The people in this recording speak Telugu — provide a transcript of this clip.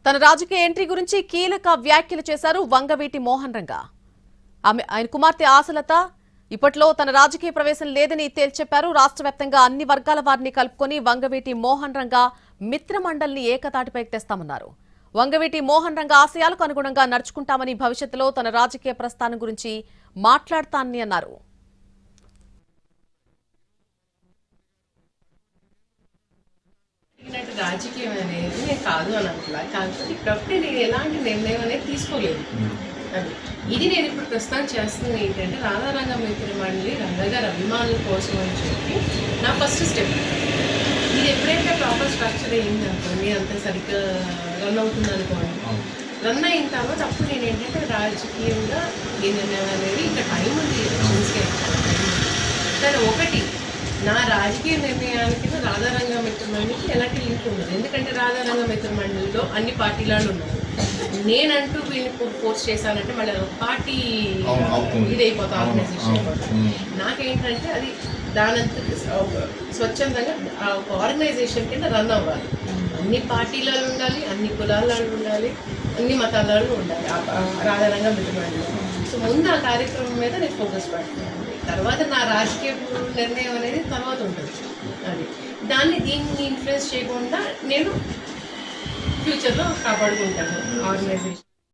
తన రాజకీయ ఎంట్రీ గురించి కీలక వ్యాఖ్యలు చేశారు వంగవీటి మోహన్ రంగా. ఆయన కుమార్తె ఆశలత ఇప్పట్లో తన రాజకీయ ప్రవేశం లేదని తేల్చెప్పారు. రాష్ట్ర వ్యాప్తంగా అన్ని వర్గాల వారిని కలుపుకొని వంగవీటి మోహన్ రంగా మిత్రమండలిని ఏకతాటిపైకి తెస్తామన్నారు. వంగవీటి మోహన్ రంగా ఆశయాలకు అనుగుణంగా నడుచుకుంటామని, భవిష్యత్తులో తన రాజకీయ ప్రస్థానం గురించి మాట్లాడతానని అన్నారు. రాజకీయం అనేది నేను కాదు అని అంటున్నా. కాకపోతే ఇప్పుడప్పుడే నేను ఎలాంటి నిర్ణయం అనేది తీసుకోలేదు. అది ఇది నేను ఇప్పుడు ప్రస్తుతం చేస్తుంది ఏంటంటే రాధారంగ మిత్రమండలి రంగగారి అభిమానుల కోసం అని చెప్పి నా ఫస్ట్ స్టెప్. ఇది ఎప్పుడైతే ప్రాపర్ స్ట్రక్చర్ అయింది అనుకోండి, అంత సరిగ్గా రన్ అవుతుంది అనుకోండి, రన్ అయిన తర్వాత అప్పుడు నేను ఏంటంటే రాజకీయంగా ఈ నిర్ణయం అనేది ఇంకా టైం ఉంది ఎలక్షన్స్కి. కానీ ఒకటి నా రాజకీయ నిర్ణయానికి రాధారంగ మిత్రమండలికి ఎలాంటి లింక్ ఉండదు. ఎందుకంటే రాధారంగ మిత్రమండలిలో అన్ని పార్టీలు ఉన్నారు. నేనంటూ వీళ్ళని పోస్ట్ చేశానంటే మళ్ళీ పార్టీ ఇదైపోతా, ఆర్గనైజేషన్ అయిపోతుంది. నాకేంటంటే అది దానంత స్వచ్ఛందంగా ఒక ఆర్గనైజేషన్ కింద రన్ అవ్వాలి. అన్ని పార్టీలలో ఉండాలి, అన్ని కులాలలో ఉండాలి, అన్ని మతాలలో ఉండాలి రాధారంగ మిత్రమండలి. సో ముందు ఆ కార్యక్రమం మీద నేను ఫోకస్ పెడుతున్నాను. తర్వాత నా రాజకీయ నిర్ణయం అనేది తర్వాత ఉంటుంది. అది దీన్ని ఇన్ఫ్లుయెన్స్ చేయకుండా నేను ఫ్యూచర్లో కాపాడుకుంటాను ఆర్గనైజేషన్.